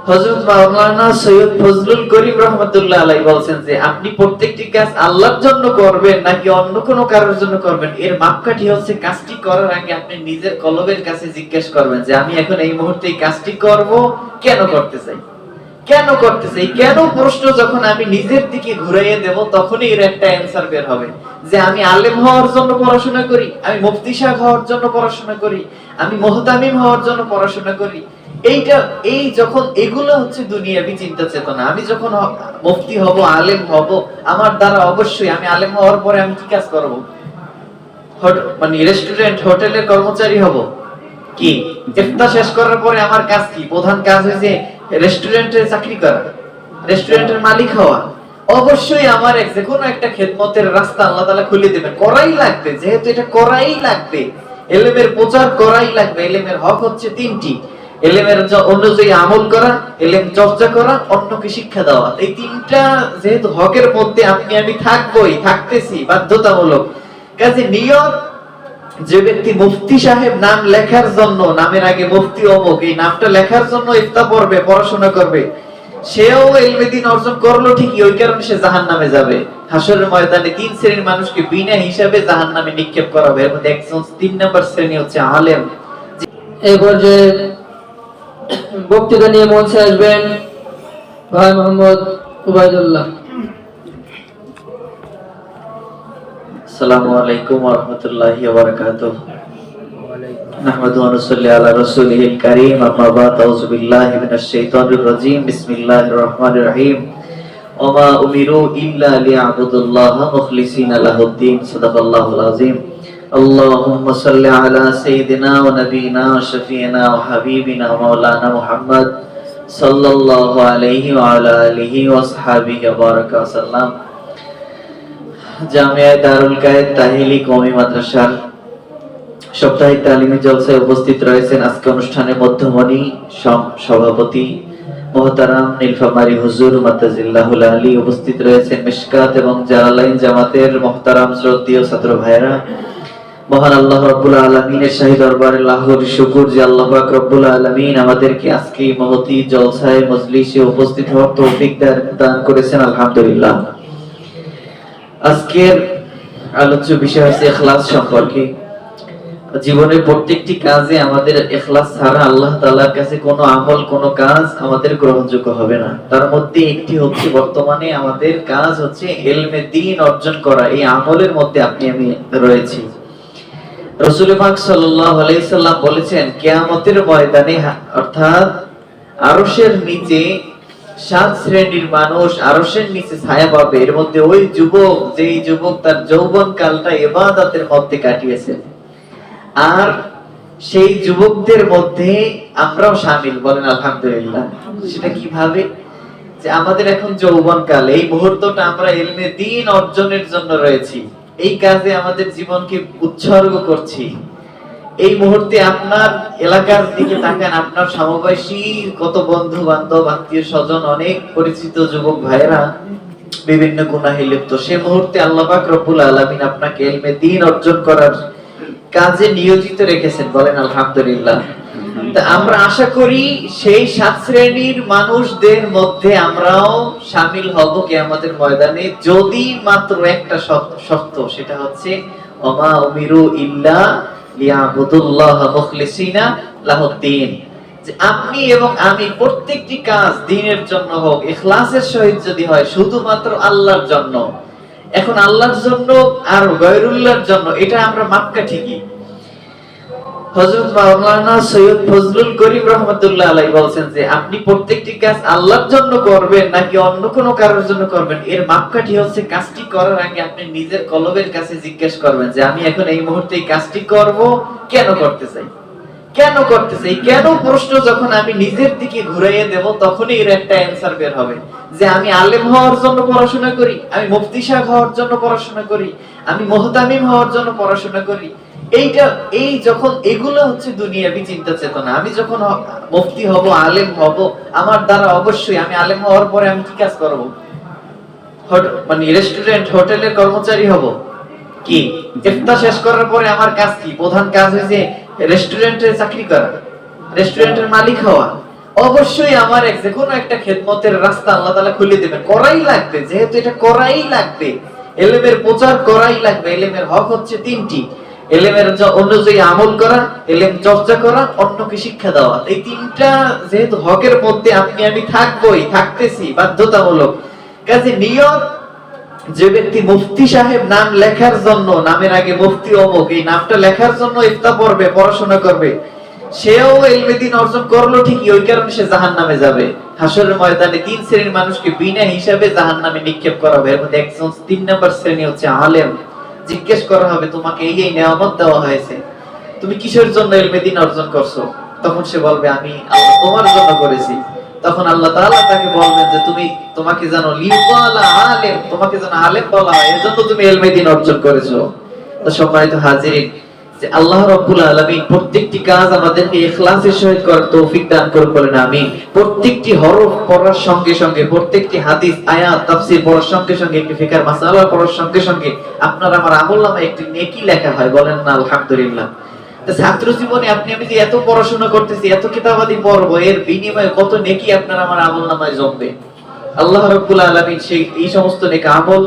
হযরত মাওলানা সৈয়দ ফজলুল করিম রাহমাতুল্লাহ আলাইহি বলেন যে আপনি প্রত্যেকটি কাজ আল্লাহর জন্য করবেন নাকি অন্য কোনো কারোর জন্য করবেন, এর মাপকাঠি হচ্ছে কাজটি করার আগে আপনি নিজের কলবের কাছে জিজ্ঞেস করবেন যে আমি এখন এই মুহূর্তে এই কাজটি করব, কেন করতে চাই, কেন করতে চাই, কেন প্রশ্ন যখন আমি নিজের দিকে ঘুরাইয়ে দেব তখনই এর একটা অ্যানসার বের হবে যে আমি আলেম হওয়ার জন্য পড়াশোনা করি, আমি মুফতি সাহেব হওয়ার জন্য পড়াশোনা করি, আমি মুহতামিম হওয়ার জন্য পড়াশোনা করি। এই যখন এগুলো হচ্ছে দুনিয়াবি চিন্তা চেতনা। আমি যখন মুফতি হব, আলেম হব, আমার দ্বারা অবশ্যই আমি আলেম হওয়ার পরে আমি কি কাজ করব? মানে রেস্টুরেন্ট হোটেলের কর্মচারী হব কি? ইফতার শেষ করার পরে আমার কাজ কি? প্রধান কাজ হচ্ছে রেস্টুরেন্টে চাকরি করা, রেস্টুরেন্টের মালিক হওয়া। অবশ্যই আমার যে কোনো একটা খেদমতের রাস্তা আল্লাহ তাআলা খুলে দেবেন, করাই লাগবে, যেহেতু এটা করাই লাগবে, ইলমের প্রচার করাই লাগবে। ইলমের হক হচ্ছে তিনটি: ইলমের অনুযায়ী আমল করা, ইলম চর্চা করা, অন্যকে শিক্ষা দেওয়া। এই তিনটা যেহেতু হকের মধ্যে আপনি আমি থাকবই, থাকতেছি বাধ্যতামূলক। কাজে নিয়ত, যে ব্যক্তি মুফতি সাহেব নাম লেখার জন্য, নামের আগে মুফতি অমুক এই নামটা লেখার জন্য ইফতা পড়বে, পড়াশোনা করবে, সেও ইলমে দ্বীন অর্জন করলো ঠিকই, ওই কারণে সে জাহান্নামে যাবে। হাসরের ময়দানে তিন শ্রেণীর মানুষকে বিনা হিসাবে জাহান্নামে নিক্ষেপ করা হবে। এর মধ্যে একজন 3 নম্বর শ্রেণী হচ্ছে আলেম। এই পর্যায়ে বক্তৃতা নিয়ে মঞ্চে আসবেন ভাই মোহাম্মদ উবাইদুল্লাহ। আসসালামু আলাইকুম ওয়া রাহমাতুল্লাহি ওয়া বারাকাতুহু। নাহমাদুহু ওয়া নুসাল্লি আলা রাসূলিহিল কারীম, আম্মা বা'দ, আউযু বিল্লাহি মিনাশ শাইতানির রাজীম, বিসমিল্লাহির রহমানির রহিম। ওয়া মা উমিরু ইল্লা লিয়া'বুদুল্লাহা মুখলিসিনা লাহুদ-দ্বীন। সাদাকাল্লাহুল আযীম। আল্লাহুম্মা সাল্লি আলা সাইয়্যিদিনা ওয়া নাবিয়িনা ওয়া শাফিঈনা ওয়া হাবিবিনা ওয়া মাওলানা মুহাম্মদ সাল্লাল্লাহু আলাইহি ওয়া আলা আলিহি ওয়া আসহাবিহি ওয়া বারাকা ওয়া সাল্লাম। জামিয়া দারুল কায়েদ তাহিলি কওমি মাদ্রাসার সাপ্তাহিক তালিমি জলসায় উপস্থিত রয়েছেন আজকে অনুষ্ঠানের মধ্যমণি সভাপতি মুহতারাম নীলফামারী হুজুর মাতাজিল্লাহুল আলী, উপস্থিত রয়েছেন মিশকাত এবং জালালাইন জামাতের মুহতারাম শ্রদ্ধেয় ছাত্র ভাইরা। মহান আল্লাহ রাব্বুল আলামিনের শাহী দরবারে লাখো শুকর যে আল্লাহ পাক রব্বুল আলামিন আমাদেরকে আজকে মহতি জলসায় মজলিসে উপস্থিত হওয়ার তৌফিক দান করেছেন, আলহামদুলিল্লাহ। আজকের আলোচ্য বিষয় হচ্ছে ইখলাস সম্পর্কে। জীবনের প্রত্যেকটি কাজে আমাদের ইখলাস ছাড়া আল্লাহ তাআলার কাছে কোনো আমল, কোনো কাজ আমাদের গ্রহণযোগ্য হবে না। তার মধ্যে একটি হচ্ছে বর্তমানে আমাদের কাজ হচ্ছে ইলমে দ্বীন অর্জন করা। এই আমলের মধ্যে আপনি আমি রয়েছি। রাসূল পাক সাল্লাল্লাহু আলাইহি সাল্লাম বলেছেন, কিয়ামতের ময়দানে অর্থাৎ আরশের নিচে 7 শ্রেণীর মানুষ আরশের নিচে ছায়া পাবে। এর মধ্যে ওই যুবক, যেই যুবক তার যৌবন কালটা ইবাদতের মধ্যে কাটিয়েছে। আর সেই যুবকদের মধ্যে আমরাও শামিল, বলেন আলহামদুলিল্লাহ। সেটা কিভাবে? যে আমাদের এখন যৌবন কাল, এই মুহূর্তটা আমরা ইলমে দ্বীন অর্জনের জন্য রয়েছি, এই কাজে আমাদের জীবনকে উৎসর্গ করছি। এই মুহূর্তে আপনার এলাকার দিকে তাকান, আপনার সমবয়সী কত বন্ধু বান্ধব, আত্মীয় স্বজন, অনেক পরিচিত যুবক ভাইয়েরা বিভিন্ন গুনাহে লিপ্ত। সে মুহূর্তে আল্লাহ পাক রব্বুল আলামিন আপনাকে ইলমে দ্বীন অর্জন করার কাজে নিয়োজিত রেখেছেন, বলেন আলহামদুলিল্লাহ। তা আমরা আশা করি সেই 7 শ্রেণীর মানুষদের মধ্যে আমরাও শামিল হব কিয়ামতের ময়দানে, যদি মাত্র একটা শর্ত, সেটা হচ্ছে ওমা উমিরু ইল্লা লিয়াবুদুল্লাহ মুখলিসিনা লাহুদ-দ্বীন। যে আপনি এবং আমি প্রত্যেকটি কাজ দ্বীনের জন্য হোক, ইখলাসের সহিত যদি হয়, শুধুমাত্র আল্লাহর জন্য। এখন আল্লাহর জন্য আর গায়রুল্লাহর জন্য, এটা আমরা মাপকাঠি কি? হযরত মাওলানা সৈয়দ ফজলুল করিম রাহমাতুল্লাহ আলাইহি বলেন যে আপনি প্রত্যেকটি কাজ আল্লাহর জন্য করবেন নাকি অন্য কোনো কারোর জন্য করবেন, এর মাপকাঠি হচ্ছে কাজটি করার আগে আপনি নিজের কলবের কাছে জিজ্ঞেস করবেন যে আমি এখন এই মুহূর্তে এই কাজটি করব, কেন করতে চাই, কেন করতে চাই, কেন প্রশ্ন যখন আমি নিজের দিকে ঘুরাইয়ে দেব তখনই এর একটা অ্যানসার বের হবে যে আমি আলেম হওয়ার জন্য পড়াশোনা করি, আমি মুফতি সাহেব হওয়ার জন্য পড়াশোনা করি, আমি মুহতামিম হওয়ার জন্য পড়াশোনা করি। যখন এগুলো হচ্ছে দুনিয়াবি চিন্তা চেতনা। আমি যখন মুফতি হব, আলেম হব, আমার দ্বারা অবশ্যই আমি আলেম হওয়ার পরে আমি কি কাজ করব? মানে রেস্টুরেন্ট হোটেলের কর্মচারী হব কি? ইফতার শেষ করার পরে আমার কাজ কি? প্রধান কাজ হচ্ছে রেস্টুরেন্টে চাকরি করা, রেস্টুরেন্টের মালিক হওয়া। অবশ্যই আমার যে কোনো একটা খেদমতের রাস্তা আল্লাহ তাআলা খুলে দেবেন, করাই লাগবে, যেহেতু এটা করাই লাগবে, এলেমের প্রচার করাই লাগবে। এলেমের হক হচ্ছে তিনটি: এলেমের অনুযায়ী আমল করা, এলেম চর্চা করা, অন্যকে শিক্ষা দেওয়া। এই তিনটা যেহেতু হকের মধ্যে আপনি আমি থাকবোই, থাকতেছি বাধ্যতামূলক। কাজে নিয়ত, যে ব্যক্তি মুফতি সাহেব নাম লেখার জন্য, নামের আগে মুফতি অমুক এই নামটা লেখার জন্য ইফতা পড়বে, পড়াশোনা করবে, সেও ইলমে দ্বীন অর্জন করলো ঠিকই, ওই কারণে সে জাহান্নামে যাবে। হাসরের ময়দানে তিন শ্রেণীর মানুষকে বিনা হিসাবে জাহান্নামে নিক্ষেপ করা হবে। এর মধ্যে একজন 3 নম্বর শ্রেণী হচ্ছে আলেম। জিজ্ঞেস করা হবে, তোমাকে এই এই নেয়ামত দেওয়া হয়েছে, তুমি কিসের জন্য ইলমে দ্বীন অর্জন করছো? তখন সে বলবে, আমি আল্লাহ তোমার জন্য করেছি। তখন আল্লাহ তাআলা তাকে বলবেন যে তোমাকে জানো লিওয়ালা আলেম, তোমাকে যেন আলেম বলা হয়, এজন্য তুমি ইলমে দ্বীন অর্জন করেছো। তো সম্মানিত হাজিরিন, যে আল্লাহ রাব্বুল আলামিন প্রত্যেকটি কাজ আমাদেরকে ইখলাসের সহিত করার তৌফিক দান করুন, বলেন আমিন। প্রত্যেকটি হরফ পড়ার সঙ্গে সঙ্গে, প্রত্যেকটি হাদিস আয়াত তাফসীর পড়ার সঙ্গে সঙ্গে, একটি ফিকহ মাসালা পড়ার সঙ্গে সঙ্গে আপনার আমার আমলনামায় একটি নেকি লেখা হয়, বলেন না আলহামদুলিল্লাহ। তো ছাত্র জীবনে আপনি আমি যে এত পড়াশোনা করতেছি, এত কিতাবাদি পড়বো, এর বিনিময়ে কত নেকি আপনার আমার আমলনামায় জমবে। আল্লাহ রাব্বুল আলামিন এই সমস্ত নেক আমল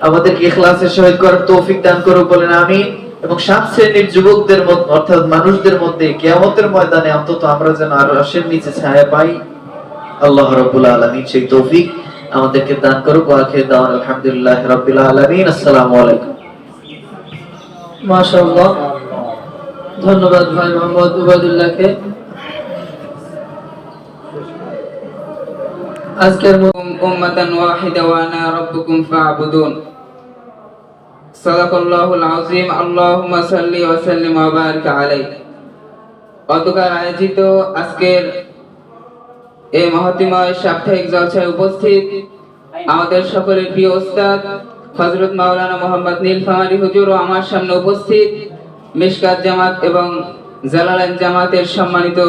আমাদেরকে ইখলাসের সহিত করার তৌফিক দান করুন, বলেন আমিন। এবং 7 শ্রেণীর যুবকদের মধ্যে, অর্থাৎ মানুষদের মধ্যে কিয়ামতের ময়দানে অন্তত আমরা যেন আরশের নিচে ছায়া পাই, আল্লাহ রাব্বুল আলামিন সেই তৌফিক আমাদেরকে দান করুক। ওয়া আখিরু দাওয়ানা আলহামদুলিল্লাহি রাব্বিল আলামিন। আসসালামু আলাইকুম। মাশাআল্লাহ, ধন্যবাদ ভাই মোহাম্মদ উবাইদুল্লাহকে। আজকের উম্মাতান ওয়াহিদা ওয়া আনা রাব্বুকুম ফা'বুদুন। সাদাকাল্লাহুল আযীম। আল্লাহুম্মা সাল্লি ওয়া সাল্লিম ওয়া বারিক আলাইহি। গতকাল আয়োজিত আজকের এই মহতিময় সাপ্তাহিক জলসায় উপস্থিত আমাদের সকলের প্রিয় ওস্তাদ হযরত মাওলানা মোহাম্মদ নীলফামারী হুজুর ও আমার সামনে উপস্থিত মিশকাত জামাত এবং জালালাইন জামাতের সম্মানিত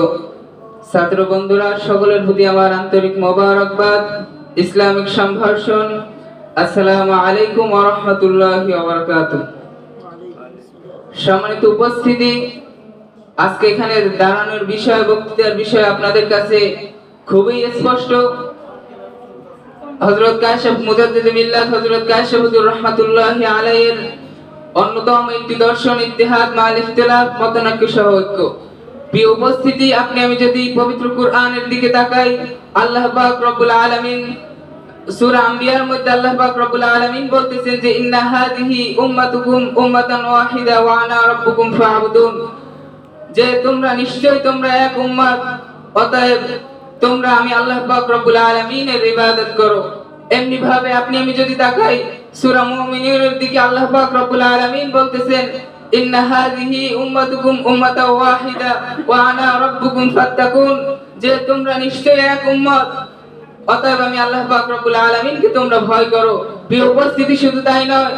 ছাত্র বন্ধুরা, সকলের প্রতি আমার আন্তরিক মোবারকবাদ, ইসলামিক সম্ভাষণ। আসসালামু আলাইকুম ওয়া রাহমাতুল্লাহি ওয়া বারাকাতুহু। সম্মানিত উপস্থিতি, আজকে এখানে দাঁড়ানোর বিষয়, বক্তৃতার বিষয় আপনাদের কাছে খুবই স্পষ্ট। হযরত কাশেফ মুজাদ্দিদ মিল্লাত হযরত কাশেফ হুজুর রাহমাতুল্লাহি আলাইহির অন্যতম একটি দর্শন ইত্তিহাদ মাল ইখতিলাফ, মতানৈক্য সহ ঐক্য। প্রিয় উপস্থিতি, আপনি আমি যদি পবিত্র কুরআনের দিকে তাকাই, আল্লাহ পাক রব্বুল আলামিন সূরা আম্বিয়ার মধ্যে আল্লাহ পাক রব্বুল আলামিন বলতেছেন যে ইন্না হাযিহি উম্মাতুকুম উম্মাতান ওয়াহিদা ওয়া আনা রাব্বুকুম ফা'বুদুন, যে তোমরা নিশ্চয়ই তোমরা এক উম্মত, অতএব তোমরা আমি আল্লাহ পাক রব্বুল আলামিনের ইবাদত করো। এমনি ভাবে আপনি আমি যদি তাকাই সূরা মুমিনুনের দিকে, আল্লাহ পাক রব্বুল আলামিন বলতেছেন ইন্না হাযিহি উম্মাতুকুম উম্মাতান ওয়াহিদা ওয়া আনা রাব্বুকুম ফাত্তাকুন, যে তোমরা নিশ্চয়ই এক উম্মত, অতএব আমি আল্লাহ পাক রব্বুল আলামিনকে তোমরা ভয় করো। প্রিয় উপস্থিতি, শুধু তাই নয়,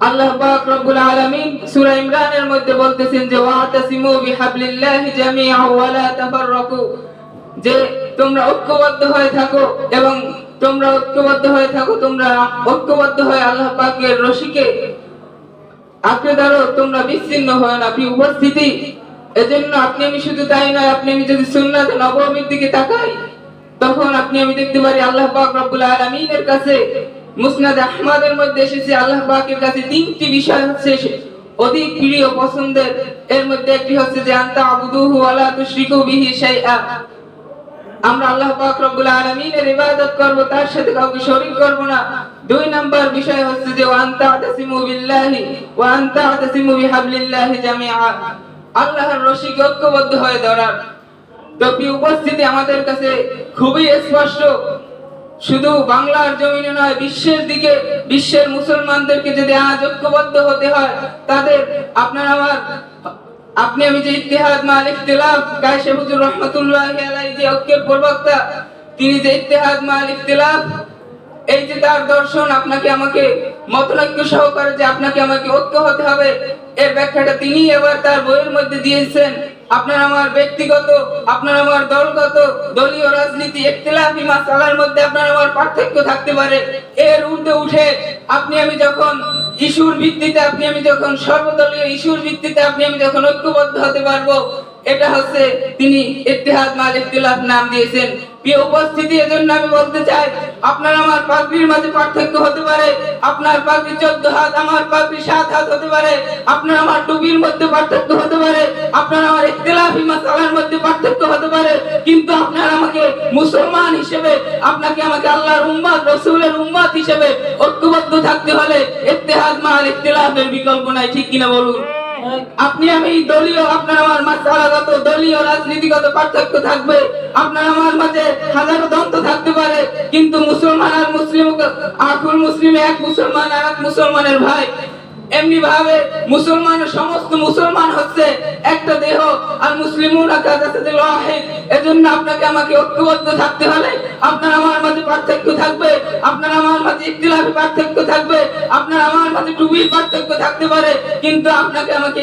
আল্লাহ পাক রব্বুল আলামিন সূরা ইমরানের মধ্যে বলতেছেন যে ওয়াতাসিমু বিহাবলিল্লাহি জামিআ ওয়া লা তাফাররাকু, যে তোমরা ঐক্যবদ্ধ হয়ে থাকো এবং তোমরা ঐক্যবদ্ধ হয়ে থাকো, তোমরা ঐক্যবদ্ধ হয়ে আল্লাহ পাকের রশিকে আঁকড়ে ধরো, তোমরা বিচ্ছিন্ন হয় না। প্রিয় উপস্থিতি, এজন্য আপনি আমি শুধু তাই নয়, আপনি আমি যদি সুন্নাত নববীর দিকে তাকাই, তখন আপনি আমি দেখতে পারি আল্লাহ পাক রব্বুল আলামিনের কাছে মুসনাদ আহমদের মধ্যে এসেছে, আল্লাহ পাকের কাছে 3টি বিষয় হচ্ছে অধিক প্রিয় পছন্দের। এর মধ্যে একটি হচ্ছে যে আনতা আবুদুহু ওয়া লা তুশরিকু বিহি শাইআ, আমরা আল্লাহ পাক রব্বুল আলামিনের ইবাদত করব, তার সাথে কাউকে শরীক করব না। 2 নাম্বার বিষয় হচ্ছে যে আনতা তাসিমু বিল্লাহি ওয়া আনতা তাসিমু বিহাবলিল্লাহি জামিআ, আল্লাহর রশিকে ঐক্যবদ্ধ হয়ে ধরার। তো প্রিয় উপস্থিতি, আমাদের কাছে খুবই স্পষ্ট, শুধু বাংলার জমিনে নয়, বিশ্বের দিকে, বিশ্বের মুসলমানদেরকে যদি আজ ঐক্যবদ্ধ হতে হয়, তাদের আপনার আমার আপনি আমি যে ইত্তিহাদ মাল ইখতিলাফ, কাশেফ হুজুর রাহমাতুল্লাহি আলাইহি যে ঐক্যের প্রবক্তা, তিনি যে ইত্তিহাদ মাল ইখতিলাফ, এই যে তার দর্শন, আপনাকে আমাকে মতনৈক্য সহকারে যে আপনাকে আমাকে ঐক্য হতে হবে, এর ব্যাখ্যাটা তিনি এবার তার বইয়ের মধ্যে দিয়েছেন। আপনার আমার ব্যক্তিগত, আপনার আমার দলগত, দলীয় রাজনীতি, ইখতিলাফি মাসালার মধ্যে আপনার আমার পার্থক্য থাকতে পারে, এর ঊর্ধ্বে উঠে আপনি আমি যখন ইস্যুর ভিত্তিতে, আপনি আমি যখন সর্বদলীয় ইস্যুর ভিত্তিতে আপনি আমি যখন ঐক্যবদ্ধ হতে পারবো, এটা হচ্ছে তিনি ইত্তেহাদ মাল ইখতিলাফ নাম দিয়েছেন। প্রিয় উপস্থিতি, এজন্য আমি বলতে চাই, আপনার আমার পাগড়ির মাঝে পার্থক্য হতে পারে, আপনার পাগড়ি 14 হাত, আমার পাগড়ি 7 হাত হতে পারে, আপনার আমার টুপির মধ্যে পার্থক্য হতে পারে, আপনার আমার ইখতিলাফি মাসালার মধ্যে পার্থক্য হতে পারে, কিন্তু আপনার আমাকে মুসলমান হিসেবে, আপনাকে আমাকে আল্লাহর উম্মত, রাসূলের উম্মত হিসেবে ঐক্যবদ্ধ থাকতে হলে ইত্তেহাদ মাল ইখতিলাফের বিকল্প নাই। ঠিক কিনা বলুন? আপনি আমি দলীয়, আপনার আমার মাসালাগত দলীয় রাজনীতিগত পার্থক্য থাকবে, আপনার আমার মাঝে হাজারো দ্বন্দ্ব থাকতে পারে, কিন্তু মুসলমান আর মুসলিম, আকুল মুসলিম এক মুসলমান আর এক মুসলমানের ভাই। এমনি ভাবে মুসলমান, সমস্ত মুসলমান হচ্ছে একটা দেহ, আর মুসলিমুনা কাযাসাদিল ওয়াহিদ। এজন্য আপনাকে আমাকে ঐক্যবদ্ধ থাকতে হলে আপনার আমার মাঝে পার্থক্য থাকবে, আপনার আমার মাঝে ইখতিলাফি পার্থক্য থাকবে, আপনার আমার মাঝে টুপির পার্থক্য থাকতে পারে, কিন্তু আপনাকে আমাকে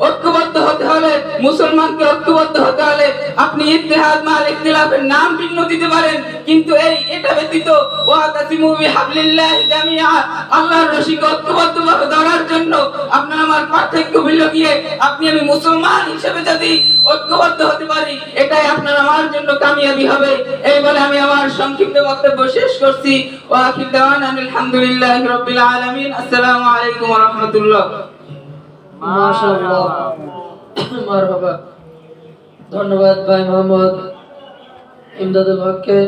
ঐক্যবদ্ধ হতে হলে, মুসলমানকে ঐক্যবদ্ধ হতে হলে আপনি ইত্তেহাদ মাল ইখতিলাফের নাম ভিন্ন দিতে পারেন, কিন্তু এটা ব্যতীত ওয়াতাসিমু বিহাবলিল্লাহি জামিআ, আল্লাহর রশিকে ঐক্যবদ্ধভাবে ধরার জন্য আপনার আমার পার্থক্য হইল গিয়ে আপনি আমি মুসলমান হিসেবে যদি ঐক্যবদ্ধ হতে পারি, এটাই আপনার আমার জন্য কামিয়াবি হবে। এই বলে আমি আমার সংক্ষিপ্ত বক্তব্য শেষ করছি। ওয়া আখির দাওয়ানা আলহামদুলিল্লাহি রাব্বিল আলামিন। আসসালামু আলাইকুম ওয়া রাহমাতুল্লাহ। মাশাআল্লাহ, মারহাবা। ধন্যবাদ ভাই মোহাম্মদ ইমদাদুল হককে।